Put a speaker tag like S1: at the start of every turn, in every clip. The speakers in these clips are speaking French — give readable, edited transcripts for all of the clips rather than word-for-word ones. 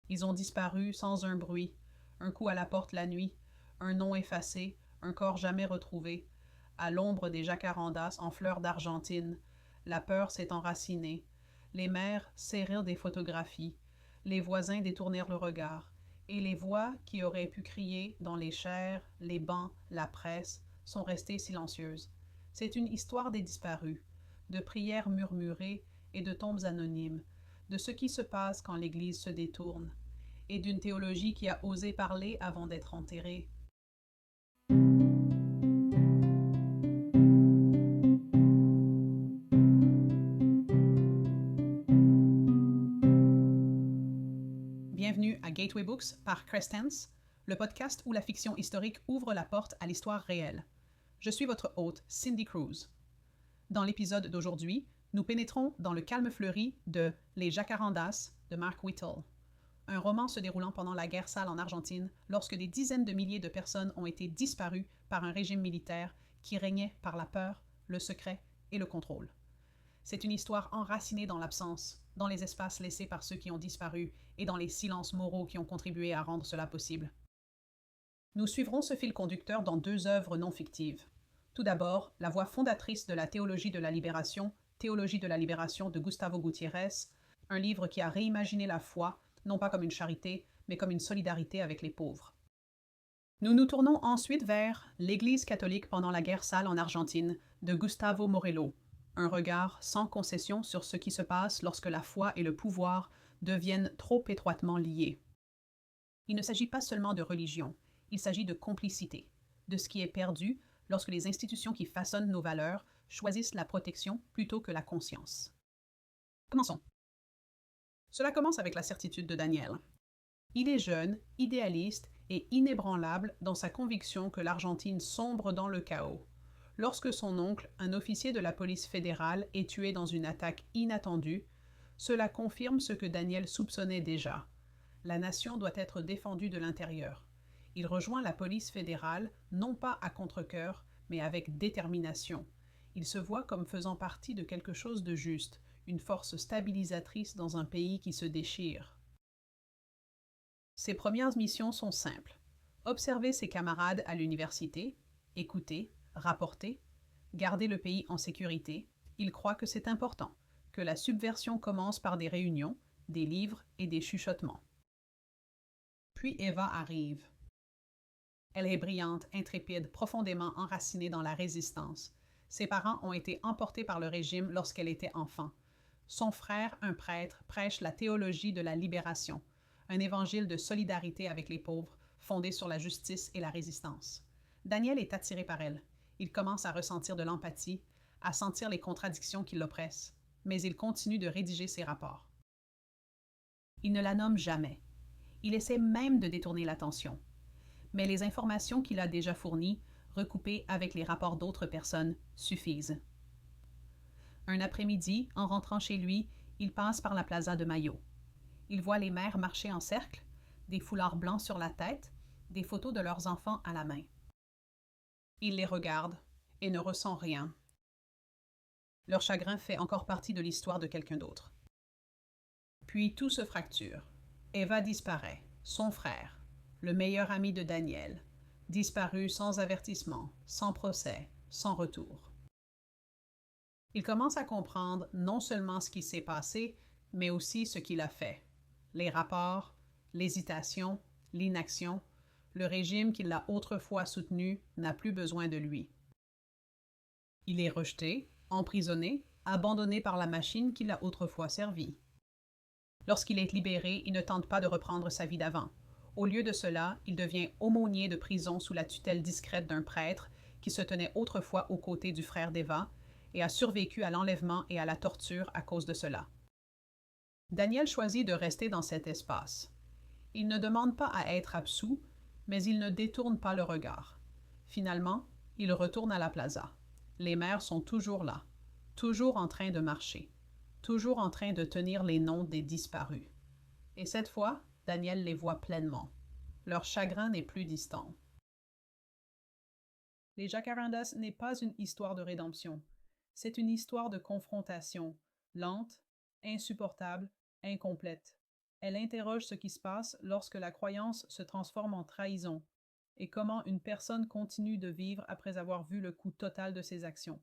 S1: Ils ont disparu sans un bruit, un coup à la porte la nuit, un nom effacé, un corps jamais retrouvé. À l'ombre des jacarandas en fleurs d'Argentine, la peur s'est enracinée. Les mères serrèrent des photographies, les voisins détournèrent le regard, et les voix qui auraient pu crier dans les chairs, les bancs, la presse, sont restées silencieuses. C'est une histoire des disparus, de prières murmurées et de tombes anonymes, de ce qui se passe quand l'Église se détourne, et d'une théologie qui a osé parler avant d'être enterrée. Bienvenue à Gateway Books par Crescents, le podcast où la fiction historique ouvre la porte à l'histoire réelle. Je suis votre hôte, Cindy Cruz. Dans l'épisode d'aujourd'hui, nous pénétrons dans le calme fleuri de Les Jacarandas de Mark Whittle, un roman se déroulant pendant la guerre sale en Argentine, lorsque des dizaines de milliers de personnes ont été disparues par un régime militaire qui régnait par la peur, le secret et le contrôle. C'est une histoire enracinée dans l'absence, dans les espaces laissés par ceux qui ont disparu et dans les silences moraux qui ont contribué à rendre cela possible. Nous suivrons ce fil conducteur dans deux œuvres non fictives. Tout d'abord, la voix fondatrice de la théologie de la libération, Théologie de la libération de Gustavo Gutiérrez, un livre qui a réimaginé la foi, non pas comme une charité, mais comme une solidarité avec les pauvres. Nous nous tournons ensuite vers L'Église catholique pendant la guerre sale en Argentine de Gustavo Morello, un regard sans concession sur ce qui se passe lorsque la foi et le pouvoir deviennent trop étroitement liés. Il ne s'agit pas seulement de religion, il s'agit de complicité, de ce qui est perdu lorsque les institutions qui façonnent nos valeurs choisissent la protection plutôt que la conscience. Commençons. Cela commence avec la certitude de Daniel. Il est jeune, idéaliste et inébranlable dans sa conviction que l'Argentine sombre dans le chaos. Lorsque son oncle, un officier de la police fédérale, est tué dans une attaque inattendue, cela confirme ce que Daniel soupçonnait déjà. La nation doit être défendue de l'intérieur. Il rejoint la police fédérale, non pas à contre-cœur, mais avec détermination. Il se voit comme faisant partie de quelque chose de juste, une force stabilisatrice dans un pays qui se déchire. Ses premières missions sont simples. Observer ses camarades à l'université, écouter, rapporter, garder le pays en sécurité. Il croit que c'est important, que la subversion commence par des réunions, des livres et des chuchotements. Puis Eva arrive. Elle est brillante, intrépide, profondément enracinée dans la résistance. Ses parents ont été emportés par le régime lorsqu'elle était enfant. Son frère, un prêtre, prêche la théologie de la libération, un évangile de solidarité avec les pauvres, fondé sur la justice et la résistance. Daniel est attiré par elle. Il commence à ressentir de l'empathie, à sentir les contradictions qui l'oppressent, mais il continue de rédiger ses rapports. Il ne la nomme jamais. Il essaie même de détourner l'attention. Mais les informations qu'il a déjà fournies, recoupées avec les rapports d'autres personnes, suffisent. Un après-midi, en rentrant chez lui, il passe par la plaza de Mayo. Il voit les mères marcher en cercle, des foulards blancs sur la tête, des photos de leurs enfants à la main. Il les regarde et ne ressent rien. Leur chagrin fait encore partie de l'histoire de quelqu'un d'autre. Puis tout se fracture. Eva disparaît, son frère, le meilleur ami de Daniel, disparu sans avertissement, sans procès, sans retour. Il commence à comprendre non seulement ce qui s'est passé, mais aussi ce qu'il a fait. Les rapports, l'hésitation, l'inaction, le régime qui l'a autrefois soutenu n'a plus besoin de lui. Il est rejeté, emprisonné, abandonné par la machine qui l'a autrefois servi. Lorsqu'il est libéré, il ne tente pas de reprendre sa vie d'avant. Au lieu de cela, il devient aumônier de prison sous la tutelle discrète d'un prêtre qui se tenait autrefois aux côtés du frère d'Eva et a survécu à l'enlèvement et à la torture à cause de cela. Daniel choisit de rester dans cet espace. Il ne demande pas à être absous, mais il ne détourne pas le regard. Finalement, il retourne à la plaza. Les mères sont toujours là, toujours en train de marcher, toujours en train de tenir les noms des disparus. Et cette fois, Daniel les voit pleinement. Leur chagrin n'est plus distant. Les Jacarandas n'est pas une histoire de rédemption. C'est une histoire de confrontation, lente, insupportable, incomplète. Elle interroge ce qui se passe lorsque la croyance se transforme en trahison et comment une personne continue de vivre après avoir vu le coût total de ses actions.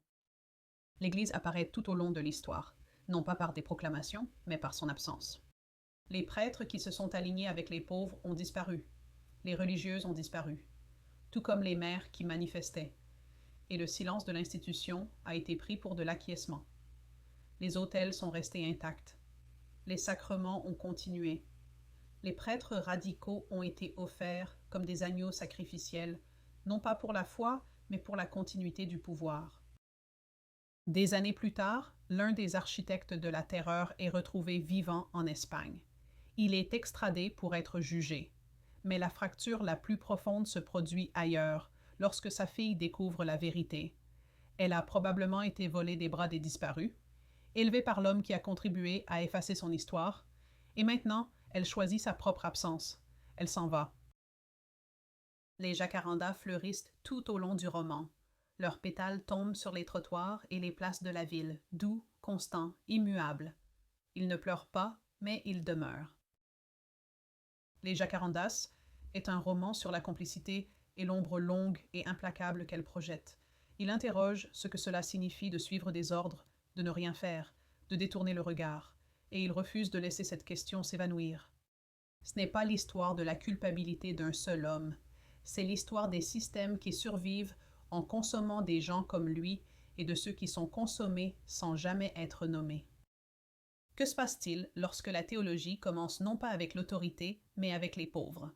S1: L'Église apparaît tout au long de l'histoire, non pas par des proclamations, mais par son absence. Les prêtres qui se sont alignés avec les pauvres ont disparu. Les religieuses ont disparu, tout comme les mères qui manifestaient. Et le silence de l'institution a été pris pour de l'acquiescement. Les autels sont restés intacts. Les sacrements ont continué. Les prêtres radicaux ont été offerts comme des agneaux sacrificiels, non pas pour la foi, mais pour la continuité du pouvoir. Des années plus tard, l'un des architectes de la terreur est retrouvé vivant en Espagne. Il est extradé pour être jugé. Mais la fracture la plus profonde se produit ailleurs, lorsque sa fille découvre la vérité. Elle a probablement été volée des bras des disparus, élevée par l'homme qui a contribué à effacer son histoire, et maintenant, elle choisit sa propre absence. Elle s'en va. Les jacarandas fleurissent tout au long du roman. Leurs pétales tombent sur les trottoirs et les places de la ville, doux, constants, immuables. Ils ne pleurent pas, mais ils demeurent. Les jacarandas est un roman sur la complicité et l'ombre longue et implacable qu'elle projette. Il interroge ce que cela signifie de suivre des ordres, de ne rien faire, de détourner le regard, et il refuse de laisser cette question s'évanouir. Ce n'est pas l'histoire de la culpabilité d'un seul homme, c'est l'histoire des systèmes qui survivent en consommant des gens comme lui et de ceux qui sont consommés sans jamais être nommés. Que se passe-t-il lorsque la théologie commence non pas avec l'autorité, mais avec les pauvres?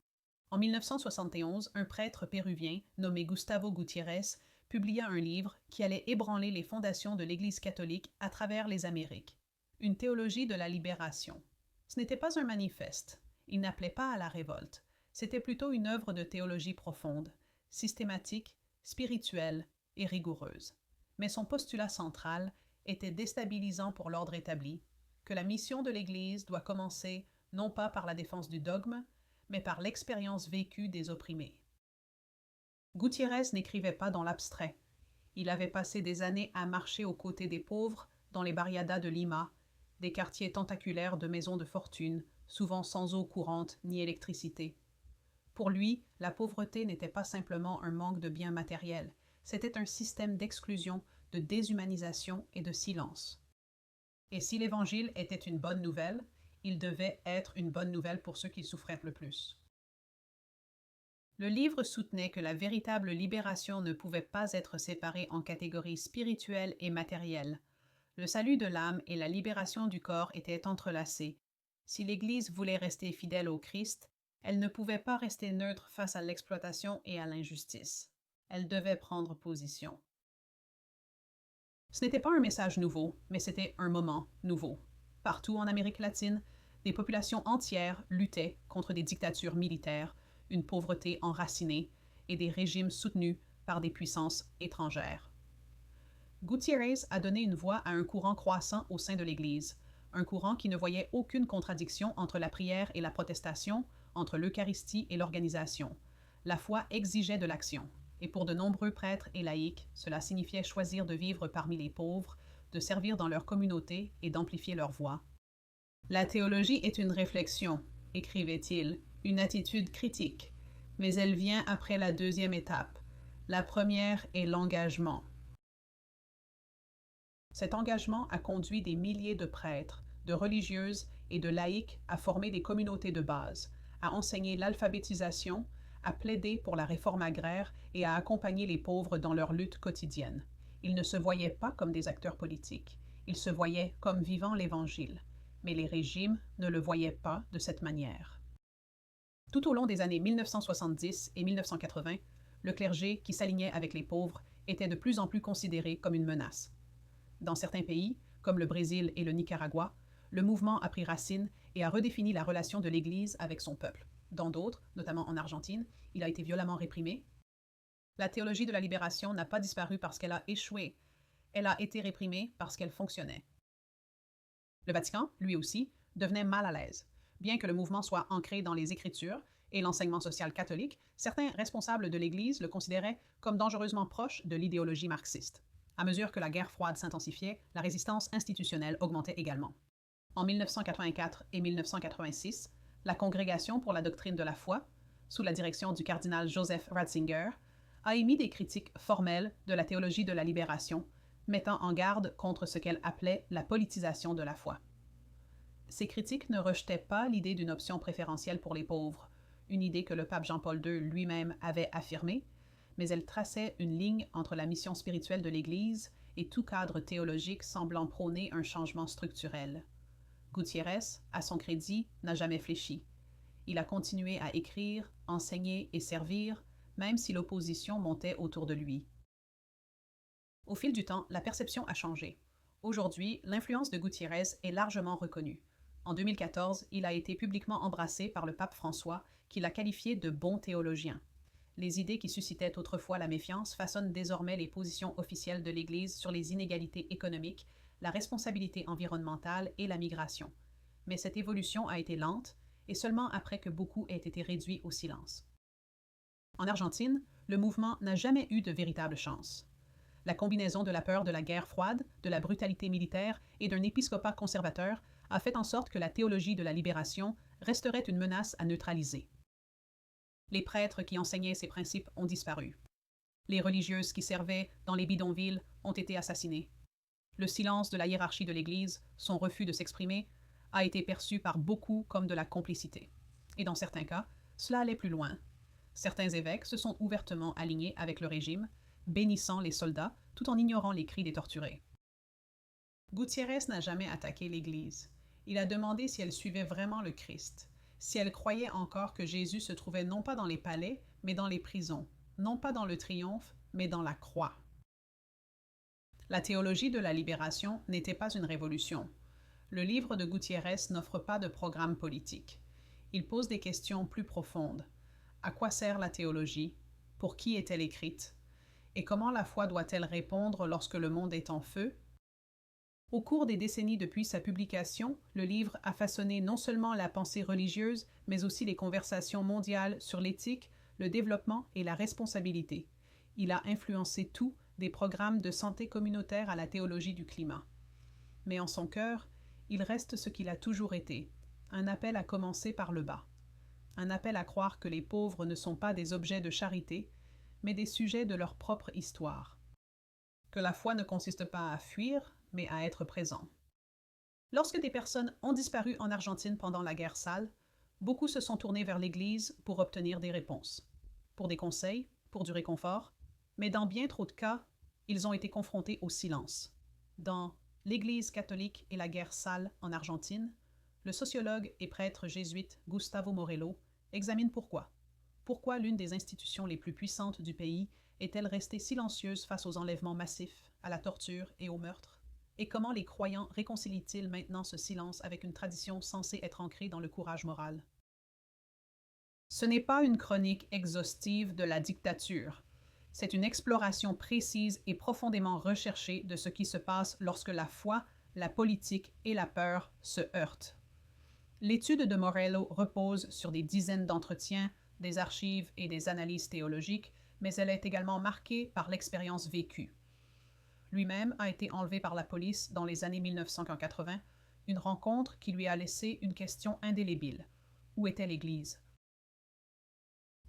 S1: En 1971, un prêtre péruvien nommé Gustavo Gutiérrez publia un livre qui allait ébranler les fondations de l'Église catholique à travers les Amériques. Une théologie de la libération. Ce n'était pas un manifeste. Il n'appelait pas à la révolte. C'était plutôt une œuvre de théologie profonde, systématique, spirituelle et rigoureuse. Mais son postulat central était déstabilisant pour l'ordre établi, que la mission de l'Église doit commencer non pas par la défense du dogme, mais par l'expérience vécue des opprimés. Gutiérrez n'écrivait pas dans l'abstrait. Il avait passé des années à marcher aux côtés des pauvres dans les barriadas de Lima, des quartiers tentaculaires de maisons de fortune, souvent sans eau courante ni électricité. Pour lui, la pauvreté n'était pas simplement un manque de biens matériels, c'était un système d'exclusion, de déshumanisation et de silence. Et si l'Évangile était une bonne nouvelle, il devait être une bonne nouvelle pour ceux qui souffraient le plus. Le livre soutenait que la véritable libération ne pouvait pas être séparée en catégories spirituelles et matérielles. Le salut de l'âme et la libération du corps étaient entrelacés. Si l'Église voulait rester fidèle au Christ, elle ne pouvait pas rester neutre face à l'exploitation et à l'injustice. Elle devait prendre position. Ce n'était pas un message nouveau, mais c'était un moment nouveau. Partout en Amérique latine, des populations entières luttaient contre des dictatures militaires, une pauvreté enracinée et des régimes soutenus par des puissances étrangères. Gutiérrez a donné une voix à un courant croissant au sein de l'Église, un courant qui ne voyait aucune contradiction entre la prière et la protestation, entre l'Eucharistie et l'organisation. La foi exigeait de l'action. Et pour de nombreux prêtres et laïcs, cela signifiait choisir de vivre parmi les pauvres, de servir dans leur communauté et d'amplifier leur voix. La théologie est une réflexion, écrivait-il, une attitude critique, mais elle vient après la deuxième étape. La première est l'engagement. Cet engagement a conduit des milliers de prêtres, de religieuses et de laïcs à former des communautés de base, à enseigner l'alphabétisation, à plaider pour la réforme agraire et à accompagner les pauvres dans leur lutte quotidienne. Ils ne se voyaient pas comme des acteurs politiques, ils se voyaient comme vivant l'Évangile, mais les régimes ne le voyaient pas de cette manière. Tout au long des années 1970 et 1980, le clergé qui s'alignait avec les pauvres était de plus en plus considéré comme une menace. Dans certains pays, comme le Brésil et le Nicaragua, le mouvement a pris racine et a redéfini la relation de l'Église avec son peuple. Dans d'autres, notamment en Argentine, il a été violemment réprimé. La théologie de la libération n'a pas disparu parce qu'elle a échoué. Elle a été réprimée parce qu'elle fonctionnait. Le Vatican, lui aussi, devenait mal à l'aise. Bien que le mouvement soit ancré dans les Écritures et l'enseignement social catholique, certains responsables de l'Église le considéraient comme dangereusement proche de l'idéologie marxiste. À mesure que la guerre froide s'intensifiait, la résistance institutionnelle augmentait également. En 1984 et 1986, la Congrégation pour la doctrine de la foi, sous la direction du cardinal Joseph Ratzinger, a émis des critiques formelles de la théologie de la libération, mettant en garde contre ce qu'elle appelait la politisation de la foi. Ces critiques ne rejetaient pas l'idée d'une option préférentielle pour les pauvres, une idée que le pape Jean-Paul II lui-même avait affirmée, mais elles traçaient une ligne entre la mission spirituelle de l'Église et tout cadre théologique semblant prôner un changement structurel. Gutiérrez, à son crédit, n'a jamais fléchi. Il a continué à écrire, enseigner et servir, même si l'opposition montait autour de lui. Au fil du temps, la perception a changé. Aujourd'hui, l'influence de Gutiérrez est largement reconnue. En 2014, il a été publiquement embrassé par le pape François, qui l'a qualifié de bon théologien. Les idées qui suscitaient autrefois la méfiance façonnent désormais les positions officielles de l'Église sur les inégalités économiques, la responsabilité environnementale et la migration. Mais cette évolution a été lente, et seulement après que beaucoup aient été réduits au silence. En Argentine, le mouvement n'a jamais eu de véritable chance. La combinaison de la peur de la guerre froide, de la brutalité militaire et d'un épiscopat conservateur a fait en sorte que la théologie de la libération resterait une menace à neutraliser. Les prêtres qui enseignaient ces principes ont disparu. Les religieuses qui servaient dans les bidonvilles ont été assassinées. Le silence de la hiérarchie de l'Église, son refus de s'exprimer, a été perçu par beaucoup comme de la complicité. Et dans certains cas, cela allait plus loin. Certains évêques se sont ouvertement alignés avec le régime, bénissant les soldats tout en ignorant les cris des torturés. Gutiérrez n'a jamais attaqué l'Église. Il a demandé si elle suivait vraiment le Christ, si elle croyait encore que Jésus se trouvait non pas dans les palais, mais dans les prisons, non pas dans le triomphe, mais dans la croix. La théologie de la libération n'était pas une révolution. Le livre de Gutiérrez n'offre pas de programme politique. Il pose des questions plus profondes. À quoi sert la théologie? Pour qui est-elle écrite? Et comment la foi doit-elle répondre lorsque le monde est en feu? Au cours des décennies depuis sa publication, le livre a façonné non seulement la pensée religieuse, mais aussi les conversations mondiales sur l'éthique, le développement et la responsabilité. Il a influencé tout, des programmes de santé communautaire à la théologie du climat. Mais en son cœur, il reste ce qu'il a toujours été, un appel à commencer par le bas. Un appel à croire que les pauvres ne sont pas des objets de charité, mais des sujets de leur propre histoire. Que la foi ne consiste pas à fuir, mais à être présent. Lorsque des personnes ont disparu en Argentine pendant la guerre sale, beaucoup se sont tournés vers l'Église pour obtenir des réponses, pour des conseils, pour du réconfort, mais dans bien trop de cas, ils ont été confrontés au silence. Dans L'Église catholique et la guerre sale en Argentine, le sociologue et prêtre jésuite Gustavo Morello examine pourquoi. Pourquoi l'une des institutions les plus puissantes du pays est-elle restée silencieuse face aux enlèvements massifs, à la torture et au meurtre? Et comment les croyants réconcilient-ils maintenant ce silence avec une tradition censée être ancrée dans le courage moral? Ce n'est pas une chronique exhaustive de la dictature. C'est une exploration précise et profondément recherchée de ce qui se passe lorsque la foi, la politique et la peur se heurtent. L'étude de Morello repose sur des dizaines d'entretiens, des archives et des analyses théologiques, mais elle est également marquée par l'expérience vécue. Lui-même a été enlevé par la police dans les années 1980, une rencontre qui lui a laissé une question indélébile. Où était l'Église?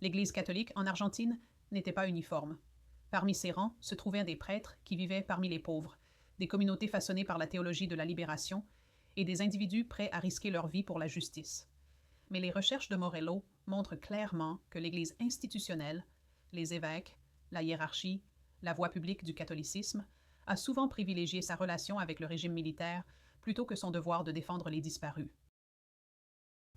S1: L'Église catholique en Argentine n'était pas uniforme. Parmi ses rangs se trouvaient des prêtres qui vivaient parmi les pauvres, des communautés façonnées par la théologie de la libération et des individus prêts à risquer leur vie pour la justice. Mais les recherches de Morello montrent clairement que l'Église institutionnelle, les évêques, la hiérarchie, la voie publique du catholicisme, a souvent privilégié sa relation avec le régime militaire plutôt que son devoir de défendre les disparus.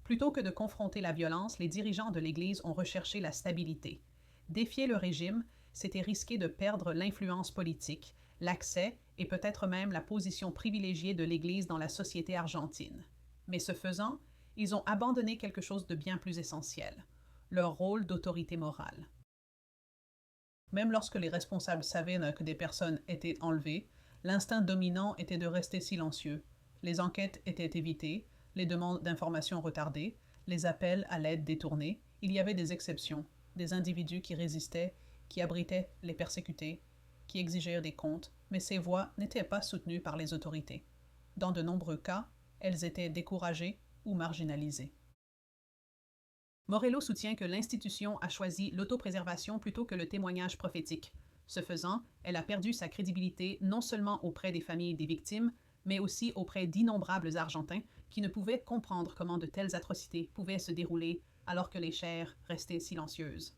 S1: Plutôt que de confronter la violence, les dirigeants de l'Église ont recherché la stabilité. Défier le régime, c'était risquer de perdre l'influence politique, l'accès et peut-être même la position privilégiée de l'Église dans la société argentine. Mais ce faisant, ils ont abandonné quelque chose de bien plus essentiel, leur rôle d'autorité morale. Même lorsque les responsables savaient que des personnes étaient enlevées, l'instinct dominant était de rester silencieux. Les enquêtes étaient évitées, les demandes d'informations retardées, les appels à l'aide détournés. Il y avait des exceptions, des individus qui résistaient, qui abritaient les persécutés, qui exigeaient des comptes, mais ces voix n'étaient pas soutenues par les autorités. Dans de nombreux cas, elles étaient découragées ou marginalisées. Morello soutient que l'institution a choisi l'autopréservation plutôt que le témoignage prophétique. Ce faisant, elle a perdu sa crédibilité non seulement auprès des familles des victimes, mais aussi auprès d'innombrables Argentins qui ne pouvaient comprendre comment de telles atrocités pouvaient se dérouler alors que les chairs restaient silencieuses.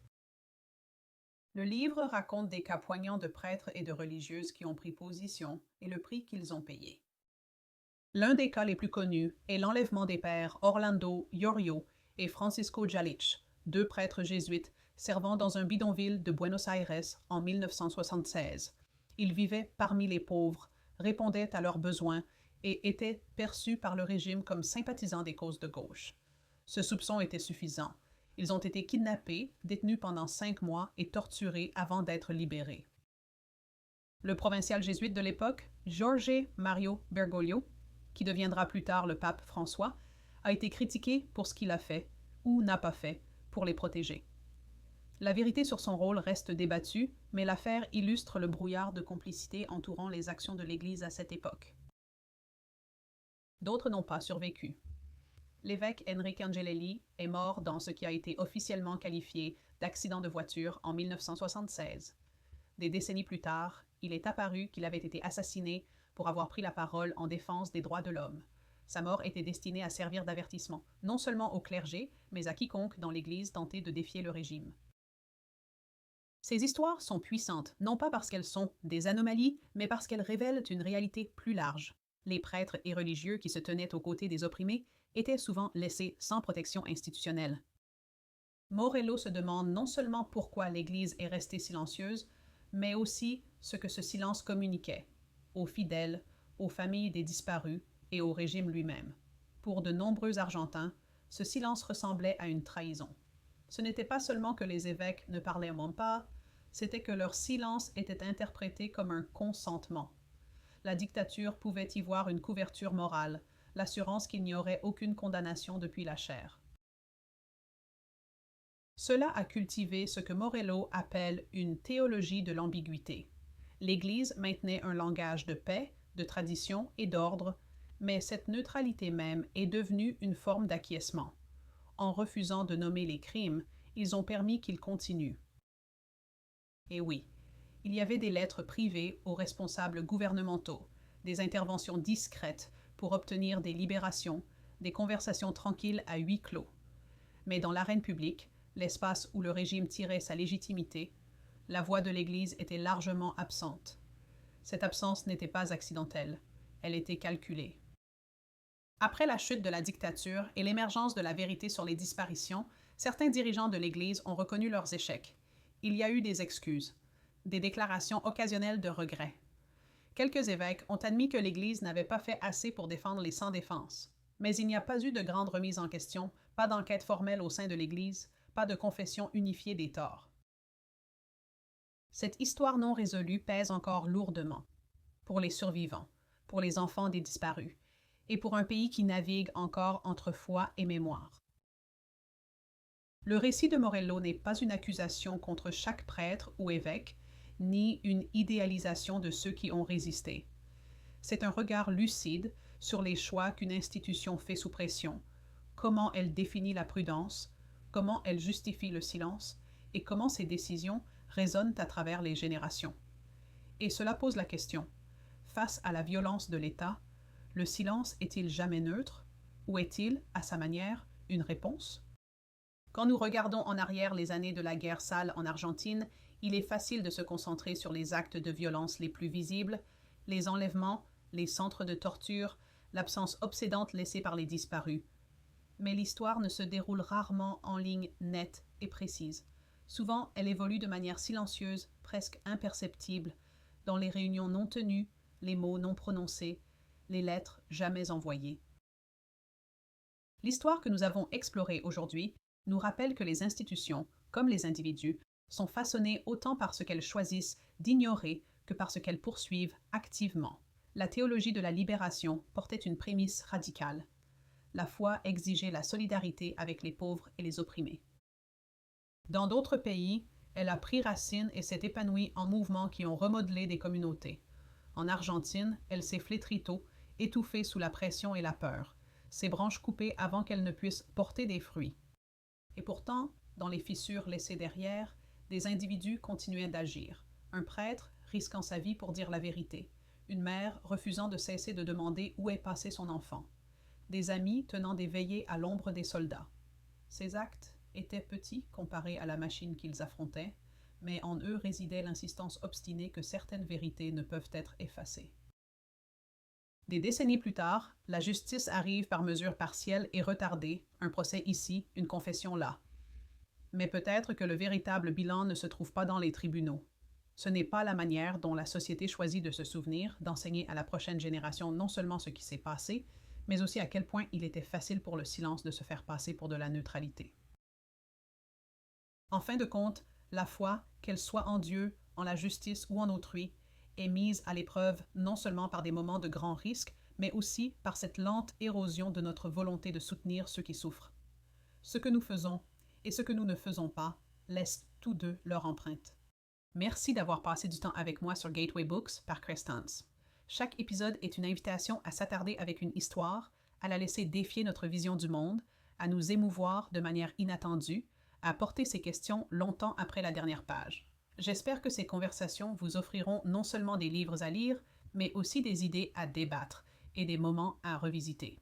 S1: Le livre raconte des cas poignants de prêtres et de religieuses qui ont pris position et le prix qu'ils ont payé. L'un des cas les plus connus est l'enlèvement des pères Orlando Iorio et Francisco Jalic, deux prêtres jésuites servant dans un bidonville de Buenos Aires en 1976. Ils vivaient parmi les pauvres, répondaient à leurs besoins et étaient perçus par le régime comme sympathisants des causes de gauche. Ce soupçon était suffisant. Ils ont été kidnappés, détenus pendant 5 mois et torturés avant d'être libérés. Le provincial jésuite de l'époque, Jorge Mario Bergoglio, qui deviendra plus tard le pape François, a été critiqué pour ce qu'il a fait ou n'a pas fait pour les protéger. La vérité sur son rôle reste débattue, mais l'affaire illustre le brouillard de complicité entourant les actions de l'Église à cette époque. D'autres n'ont pas survécu. L'évêque Enrique Angelelli est mort dans ce qui a été officiellement qualifié d'accident de voiture en 1976. Des décennies plus tard, il est apparu qu'il avait été assassiné pour avoir pris la parole en défense des droits de l'homme. Sa mort était destinée à servir d'avertissement, non seulement au clergé, mais à quiconque dans l'Église tentait de défier le régime. Ces histoires sont puissantes, non pas parce qu'elles sont des anomalies, mais parce qu'elles révèlent une réalité plus large. Les prêtres et religieux qui se tenaient aux côtés des opprimés étaient souvent laissés sans protection institutionnelle. Morello se demande non seulement pourquoi l'Église est restée silencieuse, mais aussi ce que ce silence communiquait aux fidèles, aux familles des disparus et au régime lui-même. Pour de nombreux Argentins, ce silence ressemblait à une trahison. Ce n'était pas seulement que les évêques ne parlaient même pas, c'était que leur silence était interprété comme un consentement. La dictature pouvait y voir une couverture morale, l'assurance qu'il n'y aurait aucune condamnation depuis la chaire. Cela a cultivé ce que Morello appelle une théologie de l'ambiguïté. L'Église maintenait un langage de paix, de tradition et d'ordre, mais cette neutralité même est devenue une forme d'acquiescement. En refusant de nommer les crimes, ils ont permis qu'ils continuent. Et oui, il y avait des lettres privées aux responsables gouvernementaux, des interventions discrètes pour obtenir des libérations, des conversations tranquilles à huis clos. Mais dans l'arène publique, l'espace où le régime tirait sa légitimité, la voix de l'Église était largement absente. Cette absence n'était pas accidentelle, elle était calculée. Après la chute de la dictature et l'émergence de la vérité sur les disparitions, certains dirigeants de l'Église ont reconnu leurs échecs. Il y a eu des excuses, des déclarations occasionnelles de regret. Quelques évêques ont admis que l'Église n'avait pas fait assez pour défendre les sans-défense. Mais il n'y a pas eu de grande remise en question, pas d'enquête formelle au sein de l'Église, pas de confession unifiée des torts. Cette histoire non résolue pèse encore lourdement pour les survivants, pour les enfants des disparus, et pour un pays qui navigue encore entre foi et mémoire. Le récit de Morello n'est pas une accusation contre chaque prêtre ou évêque, ni une idéalisation de ceux qui ont résisté. C'est un regard lucide sur les choix qu'une institution fait sous pression, comment elle définit la prudence, comment elle justifie le silence et comment ces décisions résonnent à travers les générations. Et cela pose la question, face à la violence de l'État, le silence est-il jamais neutre ou est-il, à sa manière, une réponse? Quand nous regardons en arrière les années de la guerre sale en Argentine, il est facile de se concentrer sur les actes de violence les plus visibles, les enlèvements, les centres de torture, l'absence obsédante laissée par les disparus. Mais l'histoire ne se déroule rarement en ligne nette et précise. Souvent, elle évolue de manière silencieuse, presque imperceptible, dans les réunions non tenues, les mots non prononcés, les lettres jamais envoyées. L'histoire que nous avons explorée aujourd'hui nous rappelle que les institutions, comme les individus, sont façonnées autant par ce qu'elles choisissent d'ignorer que par ce qu'elles poursuivent activement. La théologie de la libération portait une prémisse radicale. La foi exigeait la solidarité avec les pauvres et les opprimés. Dans d'autres pays, elle a pris racine et s'est épanouie en mouvements qui ont remodelé des communautés. En Argentine, elle s'est flétrie tôt étouffées sous la pression et la peur, ses branches coupées avant qu'elles ne puissent porter des fruits. Et pourtant, dans les fissures laissées derrière, des individus continuaient d'agir. Un prêtre risquant sa vie pour dire la vérité, une mère refusant de cesser de demander où est passé son enfant, des amis tenant des veillées à l'ombre des soldats. Ces actes étaient petits comparés à la machine qu'ils affrontaient, mais en eux résidait l'insistance obstinée que certaines vérités ne peuvent être effacées. Des décennies plus tard, la justice arrive par mesure partielle et retardée, un procès ici, une confession là. Mais peut-être que le véritable bilan ne se trouve pas dans les tribunaux. Ce n'est pas la manière dont la société choisit de se souvenir, d'enseigner à la prochaine génération non seulement ce qui s'est passé, mais aussi à quel point il était facile pour le silence de se faire passer pour de la neutralité. En fin de compte, la foi, qu'elle soit en Dieu, en la justice ou en autrui, est mise à l'épreuve non seulement par des moments de grand risque, mais aussi par cette lente érosion de notre volonté de soutenir ceux qui souffrent. Ce que nous faisons et ce que nous ne faisons pas laissent tous deux leur empreinte. Merci d'avoir passé du temps avec moi sur Gateway Books par Crestance. Chaque épisode est une invitation à s'attarder avec une histoire, à la laisser défier notre vision du monde, à nous émouvoir de manière inattendue, à porter ces questions longtemps après la dernière page. J'espère que ces conversations vous offriront non seulement des livres à lire, mais aussi des idées à débattre et des moments à revisiter.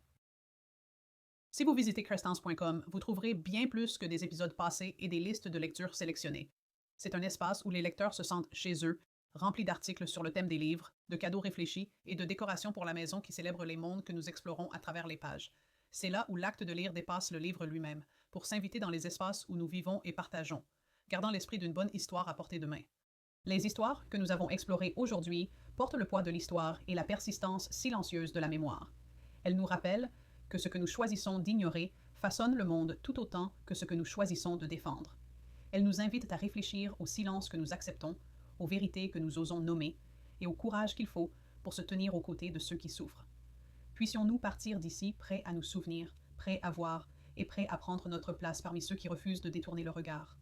S1: Si vous visitez crestance.com, vous trouverez bien plus que des épisodes passés et des listes de lectures sélectionnées. C'est un espace où les lecteurs se sentent chez eux, rempli d'articles sur le thème des livres, de cadeaux réfléchis et de décorations pour la maison qui célèbrent les mondes que nous explorons à travers les pages. C'est là où l'acte de lire dépasse le livre lui-même, pour s'inviter dans les espaces où nous vivons et partageons, gardant l'esprit d'une bonne histoire à portée de main. Les histoires que nous avons explorées aujourd'hui portent le poids de l'histoire et la persistance silencieuse de la mémoire. Elles nous rappellent que ce que nous choisissons d'ignorer façonne le monde tout autant que ce que nous choisissons de défendre. Elles nous invitent à réfléchir au silence que nous acceptons, aux vérités que nous osons nommer et au courage qu'il faut pour se tenir aux côtés de ceux qui souffrent. Puissions-nous partir d'ici prêts à nous souvenir, prêts à voir et prêts à prendre notre place parmi ceux qui refusent de détourner le regard.